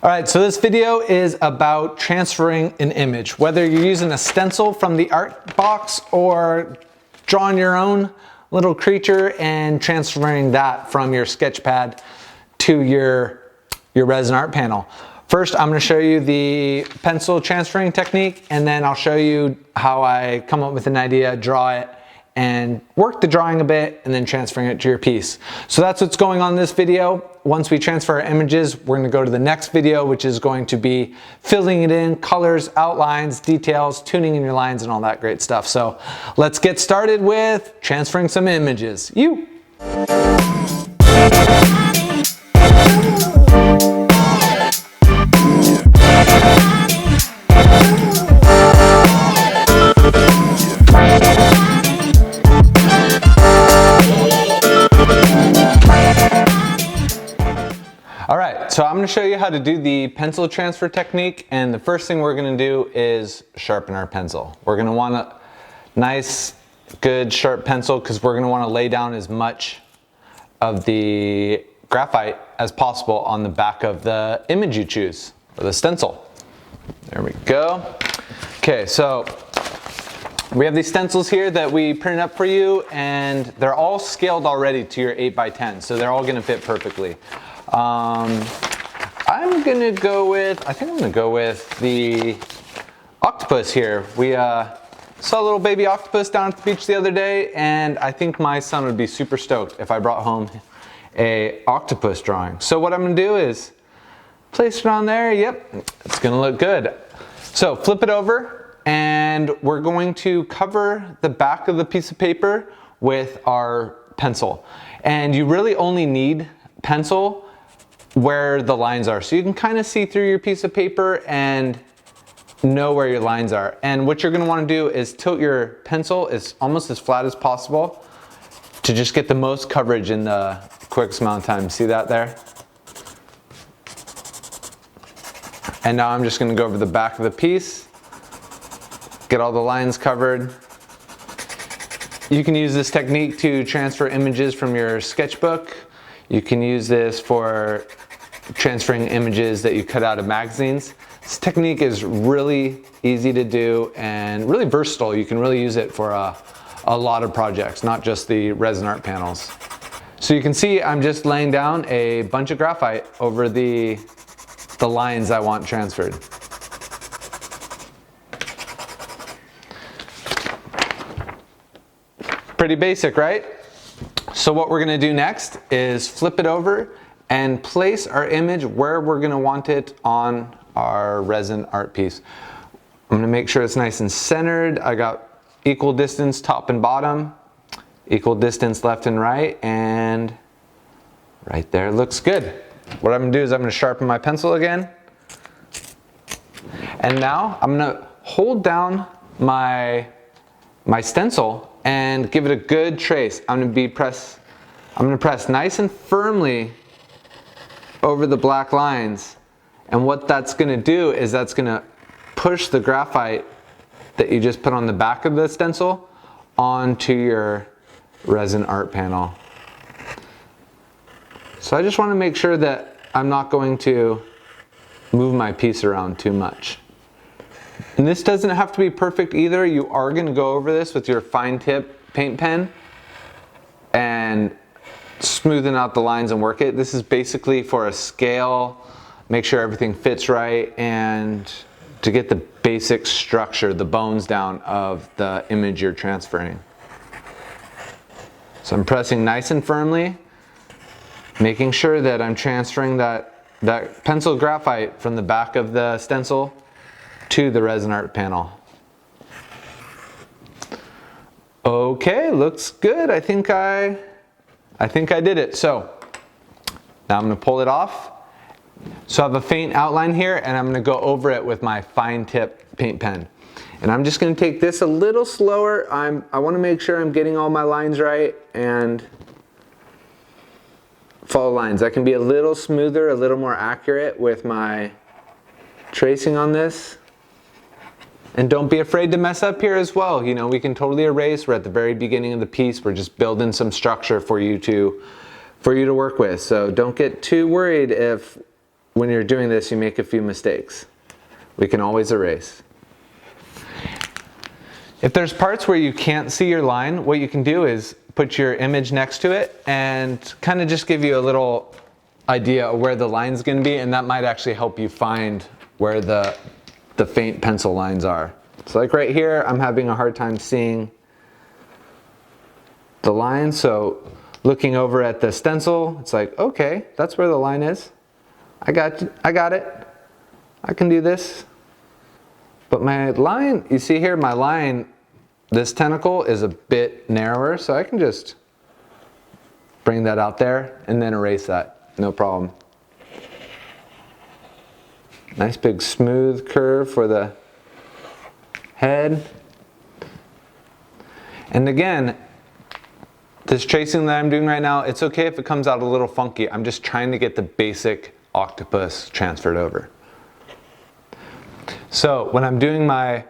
All right, so this video is about transferring an image, whether you're using a stencil from the art box or drawing your own little creature and transferring that from your sketch pad to your resin art panel. First, I'm going to show you the pencil transferring technique, and then I'll show you how I come up with an idea, draw it, and work the drawing a bit, and then transferring it to your piece. So that's what's going on in this video. Once we transfer our images, we're going to go to the next video, which is going to be filling it in, colors, outlines, details, tuning in your lines, and all that great stuff. So let's get started with transferring some images. So I'm going to show you how to do the pencil transfer technique, and the first thing we're going to do is sharpen our pencil. We're going to want a nice, good, sharp pencil because we're going to want to lay down as much of the graphite as possible on the back of the image you choose, or the stencil. There we go. Okay, so we have these stencils here that we printed up for you, and they're all scaled already to your 8x10, so they're all going to fit perfectly. I'm gonna go with the octopus here. We saw a little baby octopus down at the beach the other day, and I think my son would be super stoked if I brought home a octopus drawing. So what I'm gonna do is place it on there. Yep, it's gonna look good. So flip it over, and we're going to cover the back of the piece of paper with our pencil. And you really only need pencil where the lines are, so you can kind of see through your piece of paper and know where your lines are. And what you're going to want to do is tilt your pencil almost as flat as possible to just get the most coverage in the quickest amount of time. See that there? And now I'm just going to go over the back of the piece, get all the lines covered. You can use this technique to transfer images from your sketchbook. You can use this for transferring images that you cut out of magazines. This technique is really easy to do and really versatile. You can really use it for a lot of projects, not just the resin art panels. So you can see I'm just laying down a bunch of graphite over the lines I want transferred. Pretty basic, right? So what we're going to do next is flip it over and place our image where we're going to want it on our resin art piece. I'm going to make sure it's nice and centered. I got equal distance top and bottom, equal distance left and right, and right there looks good. What I'm going to do is I'm going to sharpen my pencil again. And now I'm going to hold down my stencil and give it a good trace. I'm going to press nice and firmly over the black lines. And what that's going to do is that's going to push the graphite that you just put on the back of the stencil onto your resin art panel. So I just want to make sure that I'm not going to move my piece around too much. And this doesn't have to be perfect either. You are going to go over this with your fine tip paint pen and smoothen out the lines and work it. This is basically for a scale, make sure everything fits right, and to get the basic structure, the bones down of the image you're transferring. So I'm pressing nice and firmly, making sure that I'm transferring that pencil graphite from the back of the stencil to the resin art panel. Okay, looks good. I think I did it. So now I'm going to pull it off. So I have a faint outline here, and I'm going to go over it with my fine tip paint pen. And I'm just going to take this a little slower. I want to make sure I'm getting all my lines right and follow lines. I can be a little smoother, a little more accurate with my tracing on this. And don't be afraid to mess up here as well. You know, we can totally erase. We're at the very beginning of the piece. We're just building some structure for you to work with. So don't get too worried if when you're doing this, you make a few mistakes. We can always erase. If there's parts where you can't see your line, what you can do is put your image next to it and kind of just give you a little idea of where the line's going to be, and that might actually help you find where the faint pencil lines are. So like right here, I'm having a hard time seeing the line, so looking over at the stencil, it's like, okay, that's where the line is. I got it. I can do this. But my line, you see here, my line, this tentacle is a bit narrower, so I can just bring that out there and then erase that, no problem. Nice big smooth curve for the head. And again, this tracing that I'm doing right now, it's okay if it comes out a little funky. I'm just trying to get the basic octopus transferred over. So when I'm doing my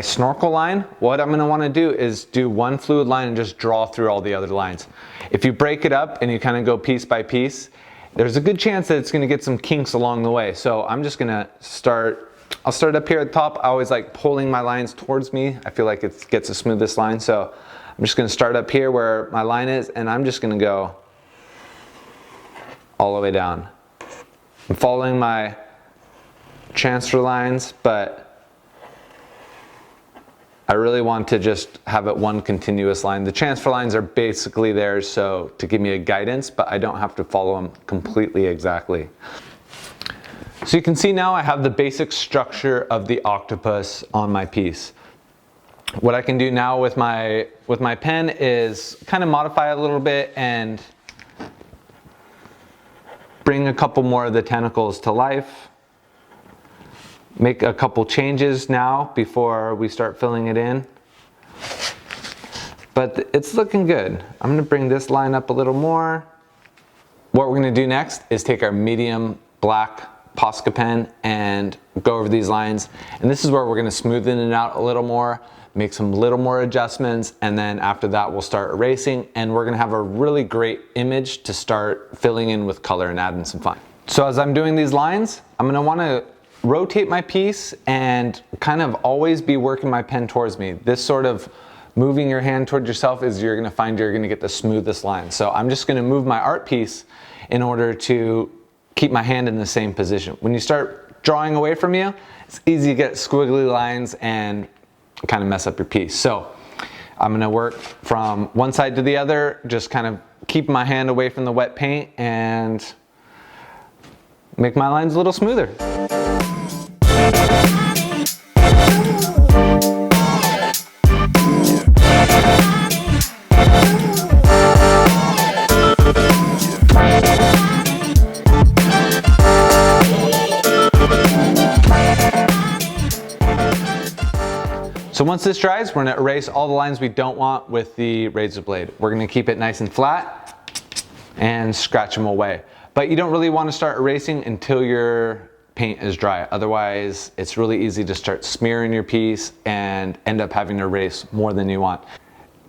snorkel line, what I'm going to want to do is do one fluid line and just draw through all the other lines. If you break it up and you kind of go piece by piece, there's a good chance that it's going to get some kinks along the way. So I'm just going to I'll start up here at the top. I always like pulling my lines towards me. I feel like it gets the smoothest line. So I'm just going to start up here where my line is, and I'm just going to go all the way down. I'm following my transfer lines, but I really want to just have it one continuous line. The transfer lines are basically there so to give me a guidance, but I don't have to follow them completely exactly. So you can see now I have the basic structure of the octopus on my piece. What I can do now with my pen is kind of modify it a little bit and bring a couple more of the tentacles to life. Make a couple changes now before we start filling it in. But it's looking good. I'm going to bring this line up a little more. What we're going to do next is take our medium black Posca pen and go over these lines. And this is where we're going to smoothen it out a little more, make some little more adjustments, and then after that we'll start erasing, and we're going to have a really great image to start filling in with color and adding some fun. So as I'm doing these lines, I'm going to want to rotate my piece and kind of always be working my pen towards me. This sort of moving your hand towards yourself is you're going to find you're going to get the smoothest line. So I'm just going to move my art piece in order to keep my hand in the same position. When you start drawing away from you, it's easy to get squiggly lines and kind of mess up your piece. So I'm going to work from one side to the other, just kind of keep my hand away from the wet paint and make my lines a little smoother. So once this dries, we're going to erase all the lines we don't want with the razor blade. We're going to keep it nice and flat and scratch them away. But you don't really want to start erasing until your paint is dry. Otherwise, it's really easy to start smearing your piece and end up having to erase more than you want.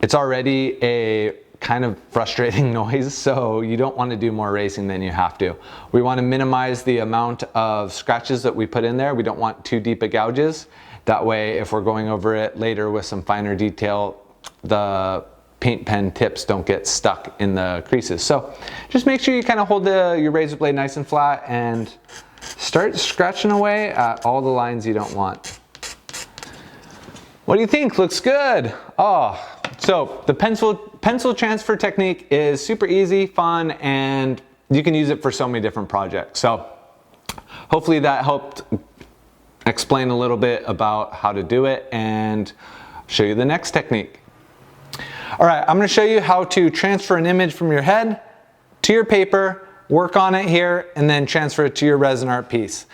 It's already a kind of frustrating noise, so you don't want to do more erasing than you have to. We want to minimize the amount of scratches that we put in there. We don't want too deep of gouges. That way, if we're going over it later with some finer detail, the paint pen tips don't get stuck in the creases. So just make sure you kind of hold your razor blade nice and flat and start scratching away at all the lines you don't want. What do you think? Looks good. Oh, so the pencil transfer technique is super easy, fun, and you can use it for so many different projects. So hopefully that helped explain a little bit about how to do it and show you the next technique. All right, I'm going to show you how to transfer an image from your head to your paper, work on it here, and then transfer it to your resin art piece.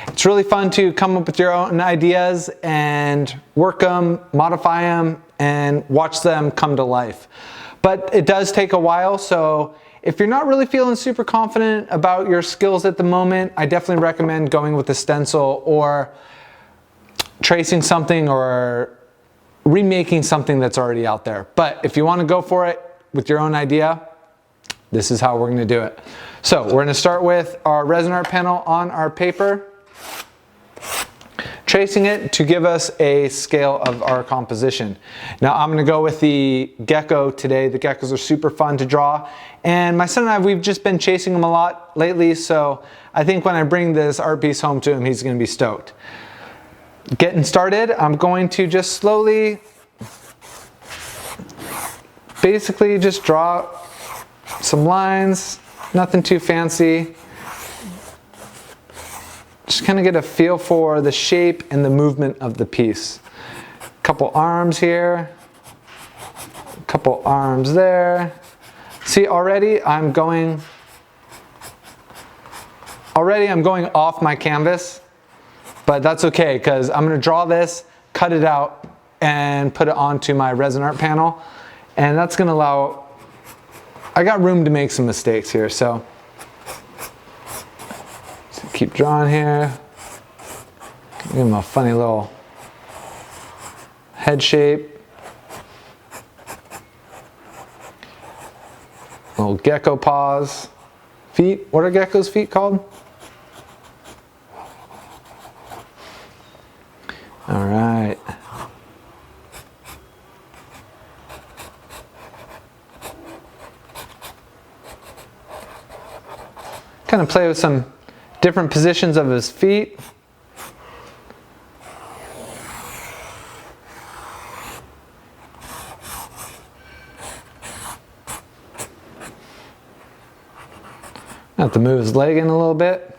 It's really fun to come up with your own ideas and work them, modify them, and watch them come to life. But it does take a while, so if you're not really feeling super confident about your skills at the moment, I definitely recommend going with a stencil or tracing something or remaking something that's already out there. But if you want to go for it with your own idea, this is how we're gonna do it. So we're gonna start with our resin art panel on our paper, tracing it to give us a scale of our composition. Now I'm gonna go with the gecko today. The geckos are super fun to draw, and my son and I, we've just been chasing them a lot lately, so I think when I bring this art piece home to him, he's gonna be stoked. Getting started, I'm going to just slowly, basically just draw some lines, nothing too fancy. Just kind of get a feel for the shape and the movement of the piece. A couple arms here, a couple arms there. See, already I'm going off my canvas, but that's okay because I'm going to draw this, cut it out, and put it onto my resin art panel. And that's going to allow, I got room to make some mistakes here, so keep drawing here. Give him a funny little head shape. Little gecko paws. Feet, what are gecko's feet called? All right. Kind of play with some different positions of his feet. I have to move his leg in a little bit.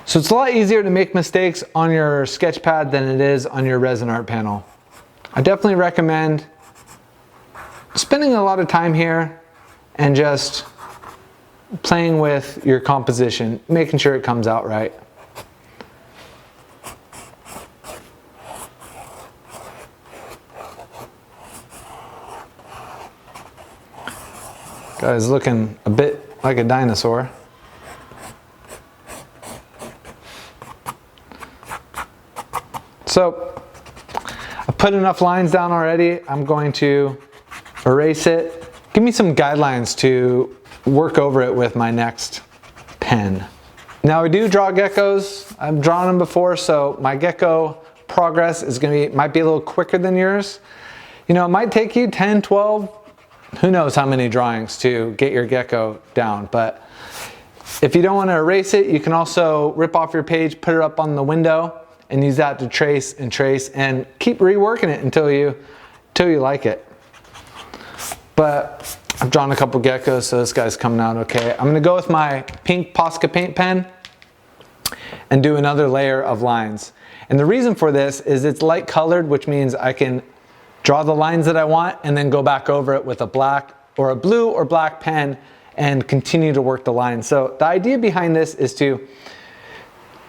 So it's a lot easier to make mistakes on your sketch pad than it is on your resin art panel. I definitely recommend spending a lot of time here and just playing with your composition, making sure it comes out right. Guy's looking a bit like a dinosaur. So I put enough lines down already. I'm going to erase it. Give me some guidelines to work over it with my next pen. Now I do draw geckos. I've drawn them before, so my gecko progress is might be a little quicker than yours. You know, it might take you 10, 12, who knows how many drawings to get your gecko down. But if you don't want to erase it, you can also rip off your page, put it up on the window, and use that to trace and keep reworking it until you like it. But I've drawn a couple geckos, so this guy's coming out okay. I'm gonna go with my pink Posca paint pen and do another layer of lines. And the reason for this is it's light colored, which means I can draw the lines that I want and then go back over it with a black or a blue or black pen and continue to work the lines. So the idea behind this is to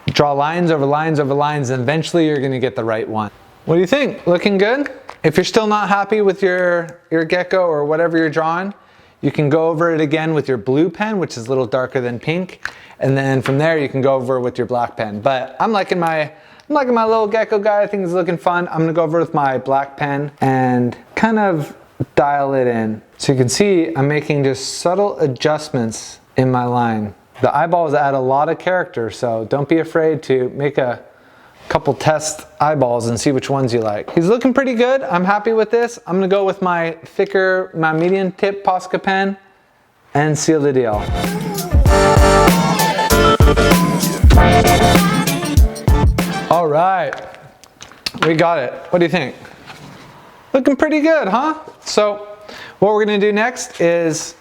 draw lines over lines over lines, and eventually you're gonna get the right one. What do you think? Looking good? If you're still not happy with your gecko or whatever you're drawing, you can go over it again with your blue pen, which is a little darker than pink. And then from there, you can go over with your black pen. But I'm liking my little gecko guy. I think he's looking fun. I'm gonna go over with my black pen and kind of dial it in. So you can see I'm making just subtle adjustments in my line. The eyeballs add a lot of character, so don't be afraid to make a couple test eyeballs and see which ones you like. He's looking pretty good. I'm happy with this. I'm gonna go with my thicker, my medium tip Posca pen and seal the deal. All right, we got it. What do you think? Looking pretty good, huh? So what we're gonna do next is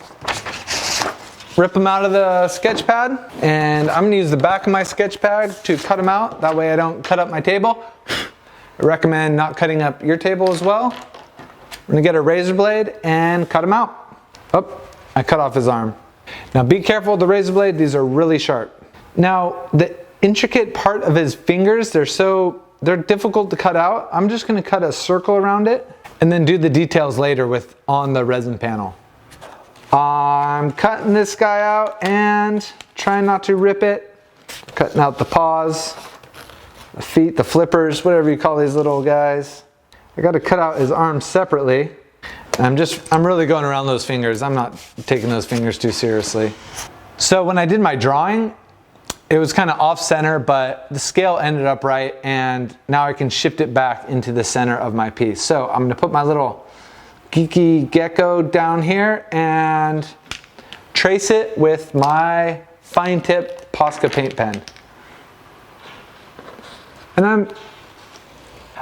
rip them out of the sketch pad, and I'm gonna use the back of my sketch pad to cut them out. That way I don't cut up my table. I recommend not cutting up your table as well. I'm gonna get a razor blade and cut them out. Oh, I cut off his arm. Now be careful with the razor blade, these are really sharp. Now the intricate part of his fingers, they're difficult to cut out. I'm just gonna cut a circle around it and then do the details later on the resin panel. I'm cutting this guy out and trying not to rip it. Cutting out the paws, the feet, the flippers, whatever you call these little guys. I got to cut out his arms separately. I'm really going around those fingers. I'm not taking those fingers too seriously. So when I did my drawing, it was kind of off center, but the scale ended up right, and now I can shift it back into the center of my piece. So I'm gonna put my little geeky gecko down here and trace it with my fine tip Posca paint pen. And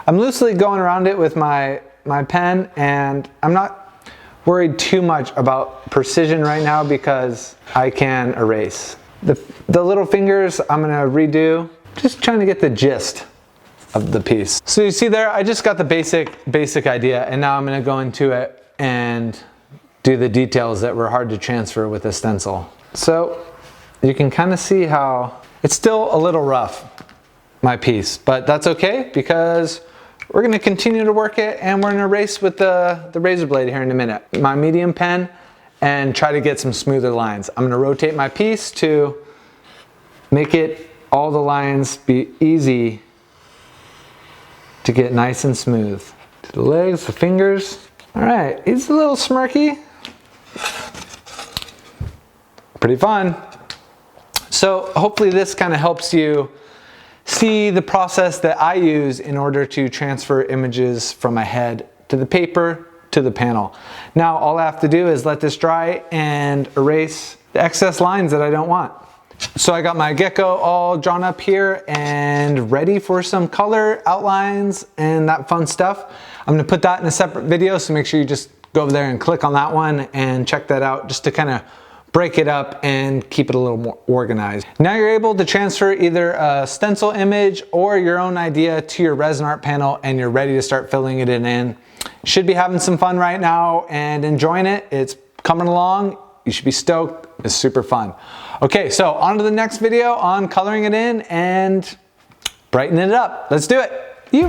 I'm loosely going around it with my pen, and I'm not worried too much about precision right now because I can erase. The little fingers I'm gonna redo, just trying to get the gist of the piece. So you see there, I just got the basic idea, and now I'm gonna go into it and do the details that were hard to transfer with a stencil. So you can kind of see how it's still a little rough, my piece, but that's okay because we're gonna continue to work it, and we're gonna erase with the razor blade here in a minute. My medium pen, and try to get some smoother lines. I'm gonna rotate my piece to make it, all the lines be easy to get nice and smooth. To the legs, the fingers. All right, he's a little smirky. Pretty fun. So hopefully this kind of helps you see the process that I use in order to transfer images from my head to the paper to the panel. Now all I have to do is let this dry and erase the excess lines that I don't want. So I got my gecko all drawn up here and ready for some color outlines and that fun stuff. I'm gonna put that in a separate video, so make sure you just go over there and click on that one and check that out, just to kind of break it up and keep it a little more organized. Now you're able to transfer either a stencil image or your own idea to your resin art panel, and you're ready to start filling it in. Should be having some fun right now and enjoying it. It's coming along. You should be stoked. It's super fun. Okay, so on to the next video on coloring it in and brightening it up. Let's do it. You.